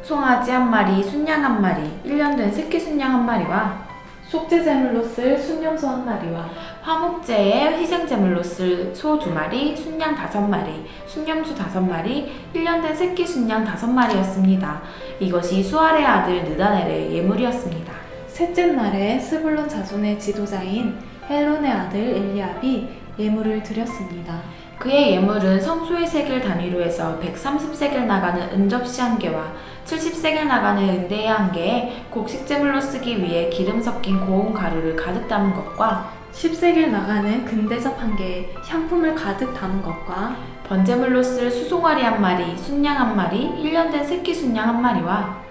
송아지 한 마리, 순양 한 마리, 1년 된 새끼 순양 한 마리와 속죄 제물로 쓸 순념소 한 마리와 화목제에 희생제물로 쓸 소 2마리, 순양 5마리, 순념소 5마리, 1년 된 새끼 순양 5마리였습니다. 이것이 수알의 아들 느다넬의 예물이었습니다. 셋째 날에 스불론 자손의 지도자인 헬론의 아들 엘리압이 예물을 드렸습니다. 그의 예물은 성소의 세겔 단위로 해서 130세겔 나가는 은접시 한 개와 70세겔 나가는 은대야 한 개에 곡식제물로 쓰기 위해 기름 섞인 고운 가루를 가득 담은 것과 10세겔 나가는 금대접 한 개에 향품을 가득 담은 것과 번제물로 쓸 수송아리 한 마리, 순양 한 마리, 1년 된 새끼 순양 한 마리와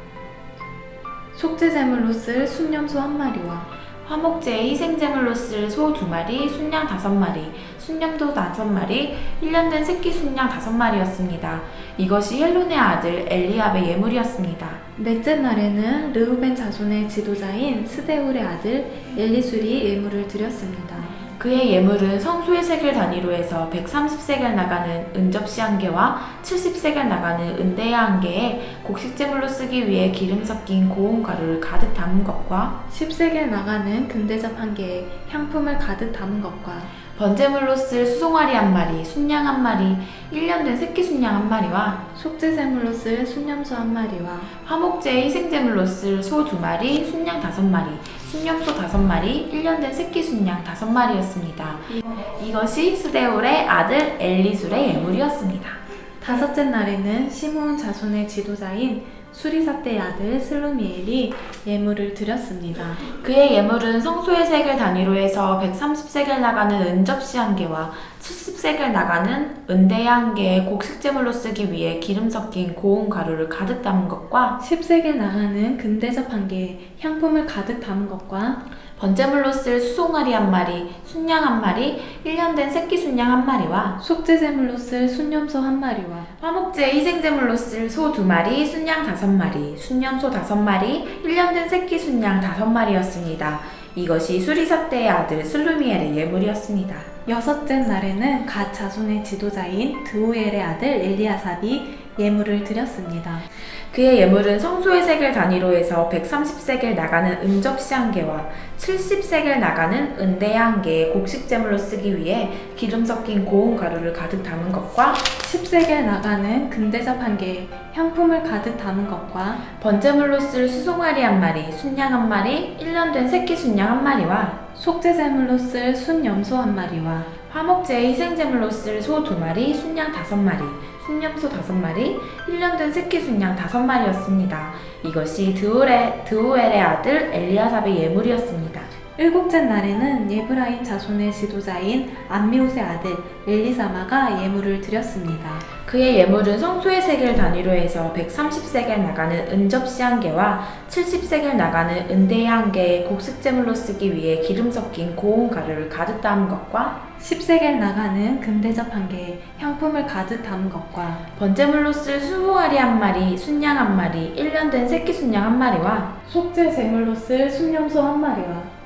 속죄 제물로 쓸 순념소 한 마리와 화목제에 희생제물로 쓸 소 2마리, 순양 5마리, 순념도 5마리, 1년 된 새끼 순양 5마리였습니다. 이것이 헬론의 아들 엘리압의 예물이었습니다. 넷째 날에는 르우벤 자손의 지도자인 스데울의 아들 엘리술이 예물을 드렸습니다. 그의 예물은 성소의 세겔 단위로 해서 130세겔 나가는 은접시 한 개와 70세겔 나가는 은대야 한 개에 곡식제물로 쓰기 위해 기름 섞인 고운 가루를 가득 담은 것과 10세겔 나가는 금대접 한 개에 향품을 가득 담은 것과 번제물로 쓸 수송아리 한 마리, 순양 한 마리, 1년 된 새끼 순양 한 마리와 속죄제물로 쓸 순염소 한 마리와 화목제의 희생제물로 쓸 소 2마리, 순양 5마리, 순염소 5마리, 1년 된 새끼 순양 5마리였습니다. 이것이 스데울의 아들 엘리술의 예물이었습니다. 다섯째 날에는 시므온 자손의 지도자인 수리사떼의 아들 슬루미엘이 예물을 드렸습니다. 그의 예물은 성소의 세겔 단위로 해서 130세겔 나가는 은접시 한 개와 70세겔 나가는 은대야 한 개의 곡식제물로 쓰기 위해 기름 섞인 고운 가루를 가득 담은 것과 10세겔 나가는 금대접 한 개에 향품을 가득 담은 것과 번제물로 쓸 수송아리 한 마리, 순양 한 마리, 1년 된 새끼 순양 한 마리와 속죄제물로 쓸 순염소 한 마리와 화목제 희생제물로 쓸 소 2마리, 순양 5마리, 순염소 5마리, 1년 된 새끼 순양 5마리였습니다. 이것이 수리사떼의 아들 슬루미엘의 예물이었습니다. 여섯째 날에는 갓 자손의 지도자인 드우엘의 아들 엘리아삽이 예물을 드렸습니다. 그의 예물은 성소의 세겔 단위로 해서 130세겔 나가는 은접시 한 개와 70세겔 나가는 은대야 한 개의 곡식제물로 쓰기 위해 기름 섞인 고운 가루를 가득 담은 것과 10세겔 나가는 금대접 한 개에 향품을 가득 담은 것과 번제물로 쓸 수송아리 한 마리, 순양 한 마리, 1년 된 새끼 순양 한 마리와 속죄제물로 쓸 순염소 한 마리와 화목제의 희생제물로 쓸 소 2마리, 순양 5마리, 순염소 5마리, 1년 된 새끼 순양 5마리였습니다. 이것이 드우엘의 아들 엘리아삽의 예물이었습니다. 일곱째 날에는 예브라임 자손의 지도자인 암미옷의 아들 엘리사마가 예물을 드렸습니다. 그의 예물은 성소의 세겔 단위로 해서 130세겔 나가는 은접시 한 개와 70세겔 나가는 은대야 한 개의 곡식제물로 쓰기 위해 기름 섞인 고운 가루를 가득 담은 것과 10세겔 나가는 금대접 한 개에 향품을 가득 담은 것과 번제물로 쓸 수송아리 한 마리, 순양 한 마리, 1년 된 새끼 순양 한 마리와 속죄 제물로 쓸 순염소 한 마리와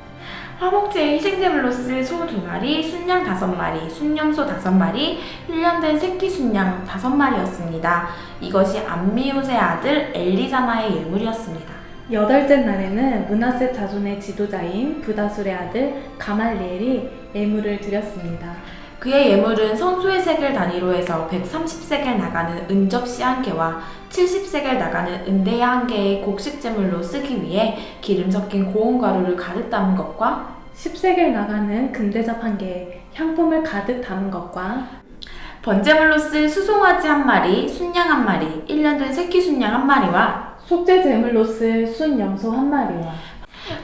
화목제의 희생제물로 쓸 소 2마리, 순양 5마리, 순염소 5마리, 1년 된 새끼 순양 5마리였습니다. 이것이 암미옷의 아들 엘리사마의 예물이었습니다. 여덟째 날에는 므낫세 자손의 지도자인 부다술의 아들 가말리엘이 예물을 드렸습니다. 그의 예물은 성소의 세겔 단위로 해서 130세겔 나가는 은접시 한 개와 70세겔 나가는 은대야 한 개의 곡식제물로 쓰기 위해 기름 섞인 고운 가루를 가득 담은 것과 10세겔 나가는 금대접 한 개에 향품을 가득 담은 것과 번제물로 쓸 수송아지 한 마리, 순양 한 마리, 1년 된 새끼 순양 한 마리와 속죄 제물로 쓸 순염소 한 마리와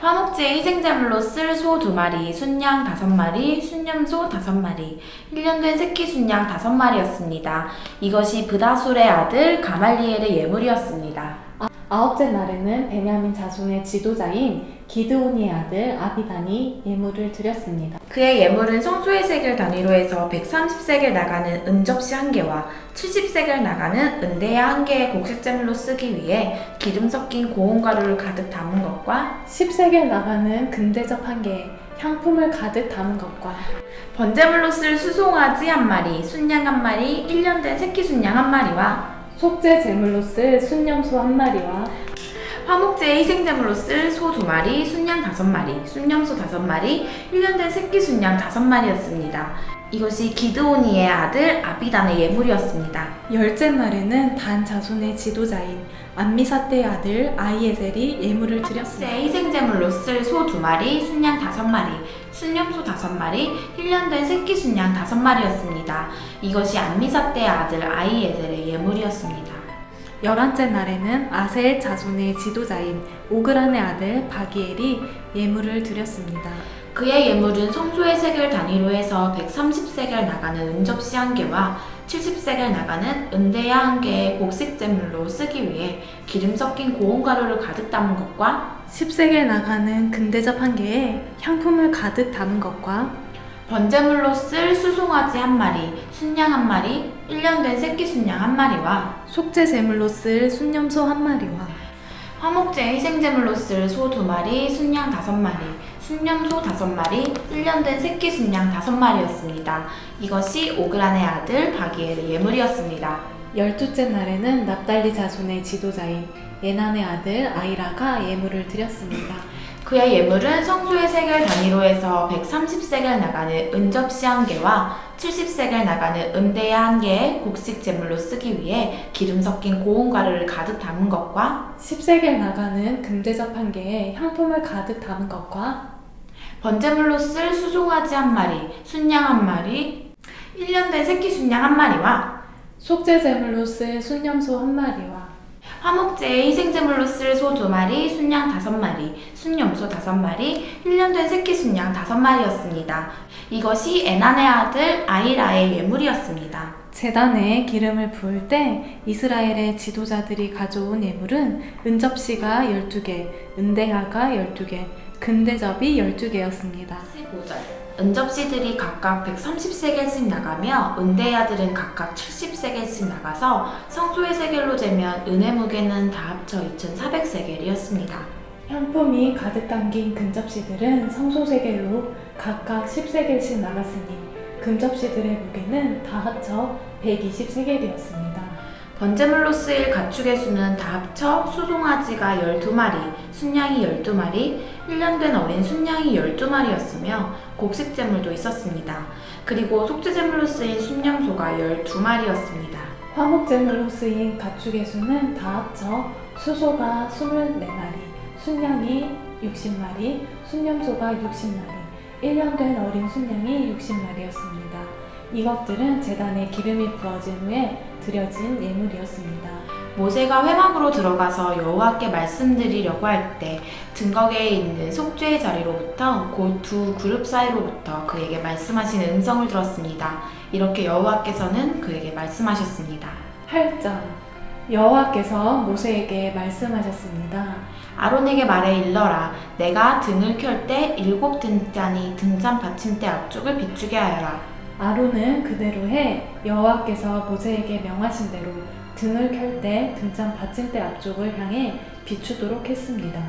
화목제의 희생제물로 쓸 소 2마리, 순양 5마리, 순염소 5마리, 1년 된 새끼 순양 5마리였습니다. 이것이 브다술의 아들 가말리엘의 예물이었습니다. 아홉째 날에는 베냐민 자손의 지도자인 기드오니의 아들 아비단이 예물을 드렸습니다. 그의 예물은 성소의 세겔 단위로 해서 130세겔 나가는 은접시 한 개와 70세겔 나가는 은대야 한 개의 곡식제물로 쓰기 위해 기름 섞인 고운 가루를 가득 담은 것과 10세겔 나가는 금대접 한 개에 향품을 가득 담은 것과 번제물로 쓸 수송아지 한 마리, 순양 한 마리, 1년 된 새끼 순양 한 마리와 속죄 제물로 쓸 순염소 한 마리와 화목제의 희생제물로 쓸 소 2마리, 순양 5마리, 순염소 5마리, 1년 된 새끼 순양 5마리였습니다. 이것이 기드오니의 아들 아비단의 예물이었습니다. 열째 날에는 단 자손의 지도자인 암미사떼의 아들 아이에셀이 예물을 드렸습니다. 화목제의 희생제물로 쓸 소 2마리, 순양 5마리, 순염소 5마리, 1년 된 새끼 순양 5마리였습니다. 이것이 암미사떼의 아들 아이에셀의 예물이었습니다. 11째 날에는 아셀 자손의 지도자인 오그란의 아들 바기엘이 예물을 드렸습니다. 그의 예물은 성소의 세겔 단위로 해서 130세겔 나가는 은접시 한 개와 70세겔 나가는 은대야 한 개의 곡식제물로 쓰기 위해 기름 섞인 고운 가루를 가득 담은 것과 10세겔 나가는 금대접 한 개에 향품을 가득 담은 것과 번제물로 쓸 수송아지 한 마리, 순양 한 마리, 1년 된 새끼 순양 한 마리와 속죄 제물로 쓸 순염소 한 마리와 화목제 화목제 희생제물로 쓸 소 2마리, 순양 5마리, 순념소 5마리, 1년 된 새끼 순양 5마리였습니다. 이것이 오그란의 아들 바기엘의 예물이었습니다. 12째 날에는 납달리 자손의 지도자인 에난의 아들 아이라가 예물을 드렸습니다. 그의 예물은 성소의 세겔 단위로 해서 130세겔 나가는 은접시 1개와 70세겔 나가는 은대야 1개의 곡식 제물로 쓰기 위해 기름 섞인 고운 가루를 가득 담은 것과 10세겔 나가는 금대접 1개에 향품을 가득 담은 것과 번제물로 쓸 수송아지 1마리, 순양 1마리, 1년 된 새끼 순양 1마리와 속죄 제물로 쓸 순념소 1마리와 화목제의 희생제물로 쓸 소 2마리, 순양 5마리, 순염소 5마리, 1년 된 새끼 순양 5마리였습니다. 이것이 에난의 아들 아이라의 예물이었습니다. 제단에 기름을 부을 때 이스라엘의 지도자들이 가져온 예물은 은접시가 12개, 은대야가 12개, 금대접이 12개였습니다. 15절 은접시들이 각각 130세겔씩 나가며 은대야들은 각각 70세겔씩 나가서 성소의 세겔로 재면 은의 무게는 다 합쳐 2400세겔이었습니다. 향품이 가득 담긴 금접시들은 성소세겔로 각각 10세겔씩 나갔으니 금접시들의 무게는 다 합쳐 120세겔이었습니다. 번제물로 쓰일 가축의 수는 다 합쳐 수송아지가 12마리, 순양이 12마리, 1년 된 어린 순양이 12마리였으며 곡식제물도 있었습니다. 그리고 속죄제물로 쓰인 순념소가 12마리였습니다. 화목제물로 쓰인 가축의 수는 다 합쳐 수소가 24마리, 순양이 60마리, 순념소가 60마리, 1년 된 어린 순양이 60마리였습니다. 이것들은 제단에 기름이 부어진 후에 드려진 예물이었습니다. 모세가 회막으로 들어가서 여호와께 말씀드리려고 할 때 증거계에 있는 속죄의 자리로부터 곧 두 그룹 사이로부터 그에게 말씀하시는 음성을 들었습니다. 이렇게 여호와께서는 그에게 말씀하셨습니다. 8장 여호와께서 모세에게 말씀하셨습니다. 아론에게 말해 일러라. 내가 등을 켤 때 7 등잔이 등잔 받침대 앞쪽을 비추게 하여라. 아론은 그대로 해 여호와께서 모세에게 명하신 대로 등을 켤 때 등잔 받침대 앞쪽을 향해 비추도록 했습니다.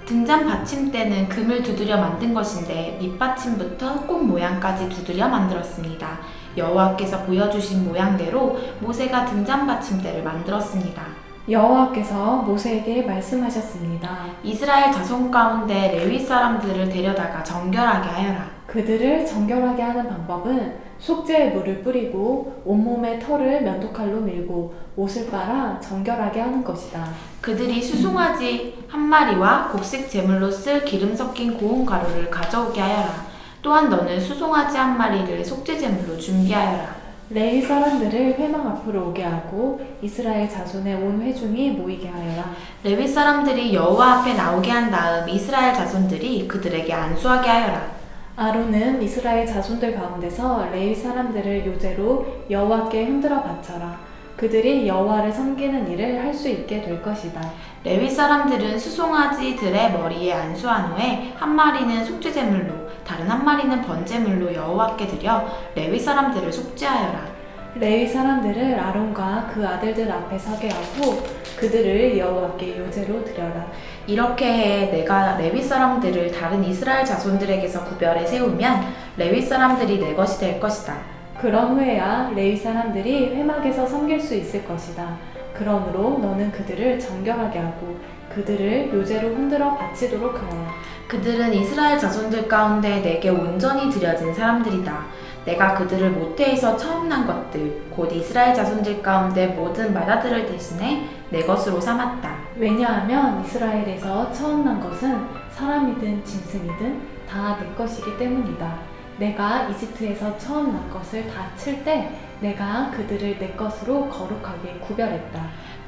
등잔 받침대는 금을 두드려 만든 것인데 밑받침부터 꽃 모양까지 두드려 만들었습니다. 여호와께서 보여주신 모양대로 모세가 등잔 받침대를 만들었습니다. 여호와께서 모세에게 말씀하셨습니다. 이스라엘 자손 가운데 레위 사람들을 데려다가 정결하게 하여라. 그들을 정결하게 하는 방법은 속죄의 물을 뿌리고 온몸에 털을 면도칼로 밀고 옷을 빨아 정결하게 하는 것이다. 그들이 수송아지 1마리와 곡식 제물로 쓸 기름 섞인 고운 가루를 가져오게 하여라. 또한 너는 수송아지 1마리를 속죄 제물로 준비하여라. 레위 사람들을 회막 앞으로 오게 하고 이스라엘 자손의 온 회중이 모이게 하여라. 레위 사람들이 여호와 앞에 나오게 한 다음 이스라엘 자손들이 그들에게 안수하게 하여라. 아론은 이스라엘 자손들 가운데서 레위 사람들을 요제로 여호와께 흔들어 바쳐라. 그들이 여호와를 섬기는 일을 할 수 있게 될 것이다. 레위 사람들은 수송아지들의 머리에 안수한 후에 1마리는 속죄 제물로 다른 1마리는 번제물로 여호와께 드려 레위 사람들을 속죄하여라. 레위 사람들을 아론과 그 아들들 앞에 서게 하고 그들을 여호와께 요제로 드려라. 이렇게 해 내가 레위 사람들을 다른 이스라엘 자손들에게서 구별해 세우면 레위 사람들이 내 것이 될 것이다. 그런 후에야 레위 사람들이 회막에서 섬길 수 있을 것이다. 그러므로 너는 그들을 정결하게 하고 그들을 요제로 흔들어 바치도록 하여라. 그들은 이스라엘 자손들 가운데 내게 온전히 드려진 사람들이다. 내가 그들을 모태에서 처음 난 것들 곧 이스라엘 자손들 가운데 모든 맏아들을 대신해 내 것으로 삼았다. 왜냐하면 이스라엘에서 처음 난 것은 사람이든 짐승이든 다 내 것이기 때문이다. 내가 이집트에서 처음 난 것을 다 칠 때 내가 그들을 내 것으로 거룩하게 구별했다.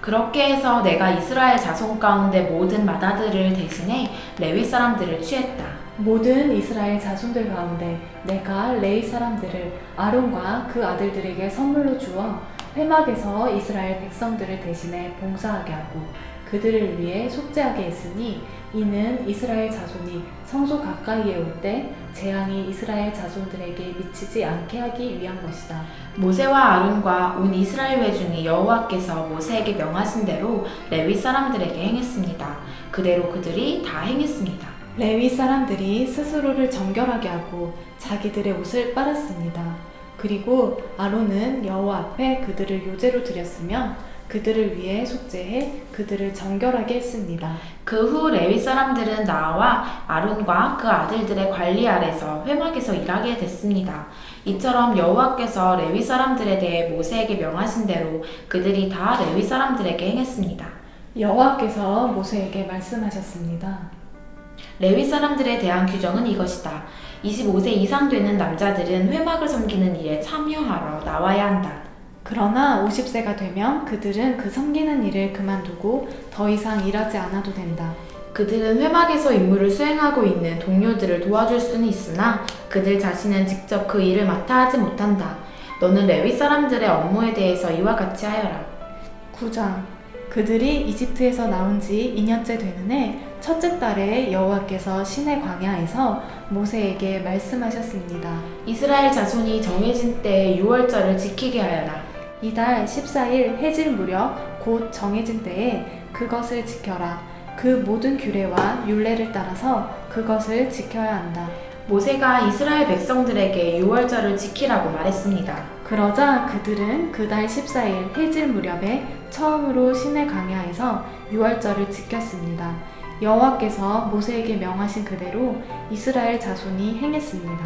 그렇게 해서 내가 이스라엘 자손 가운데 모든 맏아들을 대신해 레위 사람들을 취했다. 모든 이스라엘 자손들 가운데 내가 레위 사람들을 아론과 그 아들들에게 선물로 주어 회막에서 이스라엘 백성들을 대신해 봉사하게 하고 그들을 위해 속죄하게 했으니 이는 이스라엘 자손이 성소 가까이에 올 때 재앙이 이스라엘 자손들에게 미치지 않게 하기 위한 것이다. 모세와 아론과 온 이스라엘 회중이 여호와께서 모세에게 명하신 대로 레위 사람들에게 행했습니다. 그대로 그들이 다 행했습니다. 레위 사람들이 스스로를 정결하게 하고 자기들의 옷을 빨았습니다. 그리고 아론은 여호와 앞에 그들을 요제로 드렸으며 그들을 위해 속죄해 그들을 정결하게 했습니다. 그 후 레위 사람들은 나와 아론과 그 아들들의 관리 아래서 회막에서 일하게 됐습니다. 이처럼 여호와께서 레위 사람들에 대해 모세에게 명하신 대로 그들이 다 레위 사람들에게 행했습니다. 여호와께서 모세에게 말씀하셨습니다. 레위 사람들에 대한 규정은 이것이다. 25세 이상 되는 남자들은 회막을 섬기는 일에 참여하러 나와야 한다. 그러나 50세가 되면 그들은 그 섬기는 일을 그만두고 더 이상 일하지 않아도 된다. 그들은 회막에서 임무를 수행하고 있는 동료들을 도와줄 수는 있으나 그들 자신은 직접 그 일을 맡아 하지 못한다. 너는 레위 사람들의 업무에 대해서 이와 같이 하여라. 9장 그들이 이집트에서 나온 지 2년째 되는 해 첫째 달에 여호와께서 시내 광야에서 모세에게 말씀하셨습니다. 이스라엘 자손이 정해진 때에 유월절을 지키게 하여라. 이달 14일 해질 무렵 곧 정해진 때에 그것을 지켜라. 그 모든 규례와 율례를 따라서 그것을 지켜야 한다. 모세가 이스라엘 백성들에게 유월절을 지키라고 말했습니다. 그러자 그들은 그달 14일 해질 무렵에 처음으로 시내 광야에서 유월절을 지켰습니다. 여호와께서 모세에게 명하신 그대로 이스라엘 자손이 행했습니다.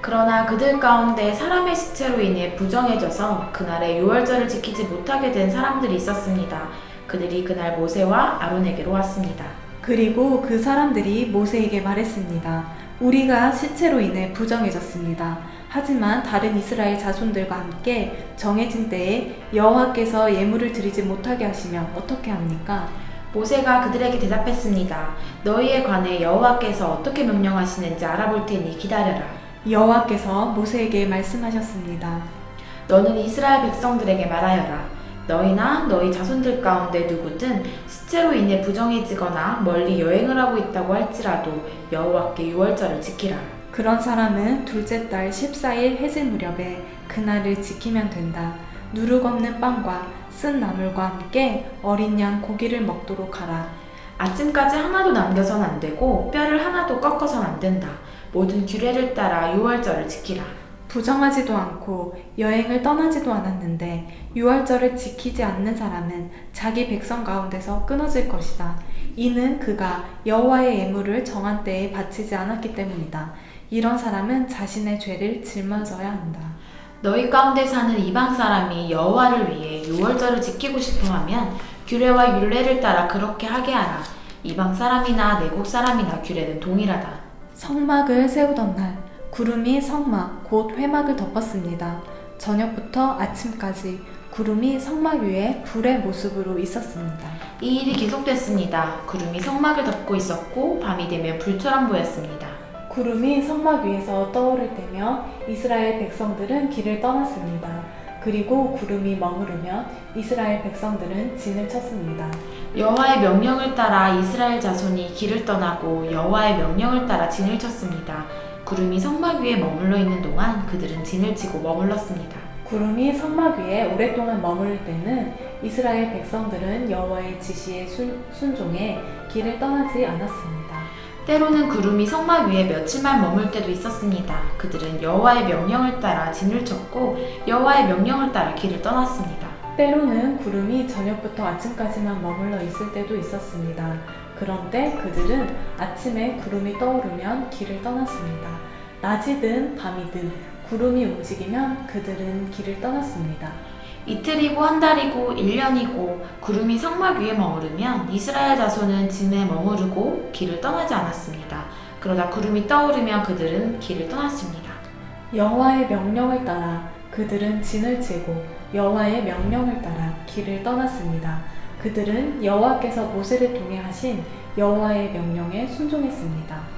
그러나 그들 가운데 사람의 시체로 인해 부정해져서 그날에 유월절을 지키지 못하게 된 사람들이 있었습니다. 그들이 그날 모세와 아론에게로 왔습니다. 그리고 그 사람들이 모세에게 말했습니다. 우리가 시체로 인해 부정해졌습니다. 하지만 다른 이스라엘 자손들과 함께 정해진 때에 여호와께서 예물을 드리지 못하게 하시면 어떻게 합니까? 모세가 그들에게 대답했습니다. 너희에 관해 여호와께서 어떻게 명령하시는지 알아볼 테니 기다려라. 여호와께서 모세에게 말씀하셨습니다. 너는 이스라엘 백성들에게 말하여라. 너희나 너희 자손들 가운데 누구든 시체로 인해 부정해지거나 멀리 여행을 하고 있다고 할지라도 여호와께 유월절을 지키라. 그런 사람은 둘째 달 14일 해질 무렵에 그날을 지키면 된다. 누룩 없는 빵과 쓴 나물과 함께 어린 양 고기를 먹도록 하라. 아침까지 하나도 남겨선 안 되고 뼈를 하나도 꺾어선 안 된다. 모든 규례를 따라 유월절을 지키라. 부정하지도 않고 여행을 떠나지도 않았는데 유월절을 지키지 않는 사람은 자기 백성 가운데서 끊어질 것이다. 이는 그가 여호와의 예물을 정한 때에 바치지 않았기 때문이다. 이런 사람은 자신의 죄를 짊어져야 한다. 너희 가운데 사는 이방 사람이 여호와를 위해 유월절을 지키고 싶어 하면 규례와 율례를 따라 그렇게 하게 하라. 이방 사람이나 내국 사람이나 규례는 동일하다. 성막을 세우던 날 구름이 성막 곧 회막을 덮었습니다. 저녁부터 아침까지 구름이 성막 위에 불의 모습으로 있었습니다. 이 일이 계속됐습니다. 구름이 성막을 덮고 있었고 밤이 되면 불처럼 보였습니다. 구름이 성막 위에서 떠오를 때며 이스라엘 백성들은 길을 떠났습니다. 그리고 구름이 머무르면 이스라엘 백성들은 진을 쳤습니다. 여호와의 명령을 따라 이스라엘 자손이 길을 떠나고 여호와의 명령을 따라 진을 쳤습니다. 구름이 성막 위에 머물러 있는 동안 그들은 진을 치고 머물렀습니다. 구름이 성막 위에 오랫동안 머무를 때는 이스라엘 백성들은 여호와의 지시에 순종해 길을 떠나지 않았습니다. 때로는 구름이 성막 위에 며칠만 머물 때도 있었습니다. 그들은 여호와의 명령을 따라 진을 쳤고 여호와의 명령을 따라 길을 떠났습니다. 때로는 구름이 저녁부터 아침까지만 머물러 있을 때도 있었습니다. 그런데 그들은 아침에 구름이 떠오르면 길을 떠났습니다. 낮이든 밤이든 구름이 움직이면 그들은 길을 떠났습니다. 이틀이고 한 달이고 1년이고 구름이 성막 위에 머무르면 이스라엘 자손은 진에 머무르고 길을 떠나지 않았습니다. 그러다 구름이 떠오르면 그들은 길을 떠났습니다. 여호와의 명령을 따라 그들은 진을 치고 여호와의 명령을 따라 길을 떠났습니다. 그들은 여호와께서 모세를 통해 하신 여호와의 명령에 순종했습니다.